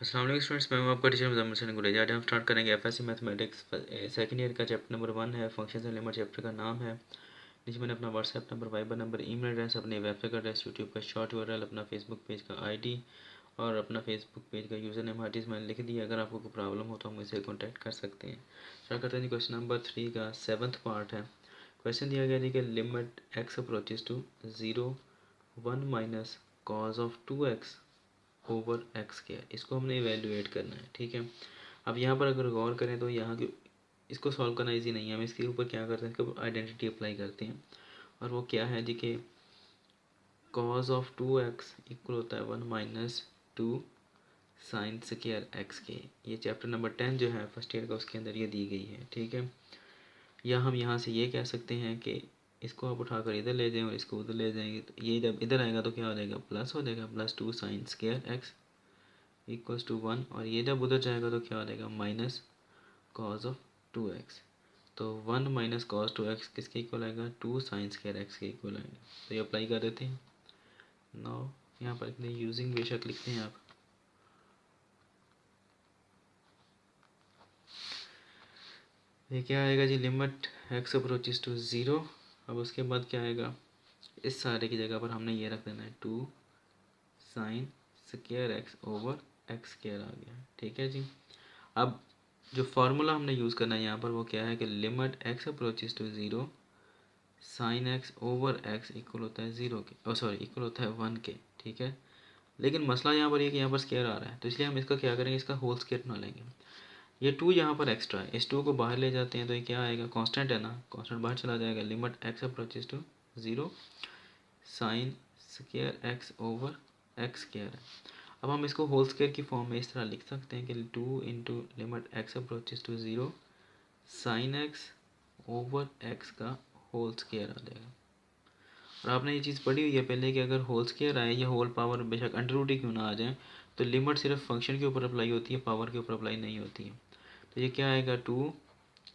अस्सलाम वालेकुम स्टूडेंट्स, मैं हूं आपका टीचर मुज़म्मिल हसन गुलेजा। आज हम स्टार्ट करेंगे एफएससी मैथमेटिक्स सेकंड ईयर का चैप्टर नंबर 1 है, फंक्शंस एंड लिमिट। चैप्टर का नाम है। नीचे मैंने अपना WhatsApp number, Viber number, email address, अपने वेबसाइट का एड्रेस, यूट्यूब का शॉर्ट यूआरएल, अपना फेसबुक पेज का आईडी और अपना फेसबुक पेज का यूज़र नेम हर चीज़ मैंने लिख दी है। अगर आपको कोई प्रॉब्लम हो तो हम मुझसे कॉन्टैक्ट कर सकते हैं। स्टार्ट करते हैं। क्वेश्चन नंबर 3 का 7th पार्ट है। क्वेश्चन दिया गया है कि limit x approaches to 0 1 minus cos of 2x over x क्या है, इसको हमने इवेल्युएट करना है। ठीक है, अब यहाँ पर अगर गौर करें तो यहाँ की इसको सॉल्व करना इजी नहीं है। हम इसके ऊपर क्या करते हैं, इसके ऊपर आइडेंटिटी अप्लाई करते हैं। और वो क्या है जी कि कॉज ऑफ 2x इक्वल होता है 1 माइनस 2 साइन स्क्वायर एक्स के। ये चैप्टर नंबर 10 जो है फर्स्ट ईयर का, उसके अंदर ये दी गई है। ठीक है, या हम यहाँ से ये कह सकते हैं कि इसको आप उठाकर इधर ले जाएं और इसको उधर ले जाएंगे तो ये जब इधर आएगा तो क्या हो जाएगा, प्लस हो जाएगा, plus 2 sine square x equals to 1। और ये जब उधर जाएगा तो क्या हो जाएगा, माइनस कॉज ऑफ 2x। तो 1 माइनस कॉज 2x किसके इक्वल आएगा, 2 साइन स्क्वायर एक्स के इक्वल आएगा। तो ये अप्लाई कर देते हैं। नाउ यहाँ पर लिखते हैं यूजिंग, बेशक लिखते हैं आप। ये क्या आएगा जी, लिमिट एक्स अप्रोचेस टू 0। अब उसके बाद क्या आएगा, इस सारे की जगह पर हमने ये रख देना है 2 sine square x over x square आ गया। ठीक है जी, अब जो फार्मूला हमने यूज़ करना है यहाँ पर वो क्या है कि limit x approaches to 0 sine x over x equal होता है 0 के, सॉरी इक्वल होता है 1 के। ठीक है, लेकिन मसला यहाँ पर ये कि यहाँ पर स्क्वायर आ रहा है, तो इसलिए हम इसका क्या करेंगे, इसका होल स्क्वायर बना लेंगे। ये 2 यहाँ पर एक्स्ट्रा है, इस 2 को बाहर ले जाते हैं तो ये क्या आएगा, कांस्टेंट है ना, कांस्टेंट बाहर चला जाएगा। Limit x approaches to 0 sine square x over x square है। अब हम इसको होल स्क्वायर की फॉर्म में इस तरह लिख सकते हैं कि 2 into limit x approaches to 0 sine x over x का होल स्क्वायर आ जाएगा। और आपने ये चीज़ पढ़ी हुई है पहले कि अगर होल स्क्वायर आए या होल पावर बेशक अंडर रूट ही क्यों ना आ जाए, तो लिमिट सिर्फ फंक्शन के ऊपर अप्लाई होती है, पावर के ऊपर अप्लाई नहीं होती है। तो ये क्या आएगा, 2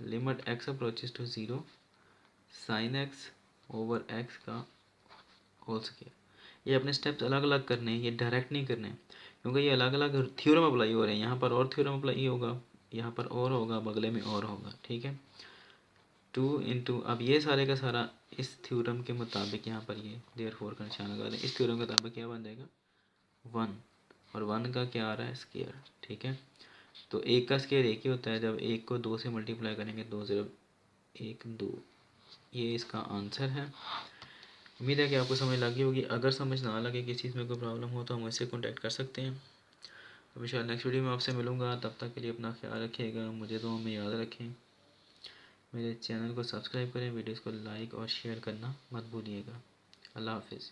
limit x approaches to 0 sine x over x का होल स्क्वायर। ये अपने स्टेप्स अलग अलग करने हैं, ये डायरेक्ट नहीं करने हैं, क्योंकि ये अलग अलग थ्योरम अप्लाई हो रहे हैं। यहाँ पर और थ्योरम अप्लाई होगा, यहाँ पर और होगा, बगले में और होगा। ठीक है, 2 इंटू, अब ये सारे का सारा इस थ्योरम के मुताबिक यहाँ पर ये देयरफॉर का निशान लगा दें। इस थ्योरम के मुताबिक क्या बन जाएगा, 1, और 1 का क्या आ रहा है, स्क्वायर। ठीक है, तो एक का स्क्वायर एक ही होता है, जब एक को 2 से मल्टीप्लाई करेंगे 2 0 1 2, ये इसका आंसर है। उम्मीद है कि आपको समझ लगी होगी। अगर समझ ना लगे, किसी चीज़ में कोई प्रॉब्लम हो तो हम मुझसे कॉन्टैक्ट कर सकते हैं। अब इंशाल्लाह नेक्स्ट वीडियो में आपसे मिलूँगा। तब तक के लिए अपना ख्याल रखिएगा, मुझे दुआ में याद रखें। मेरे चैनल को सब्सक्राइब करें, वीडियोज़ को लाइक और शेयर करना मत भूलिएगा। अल्लाह हाफिज़।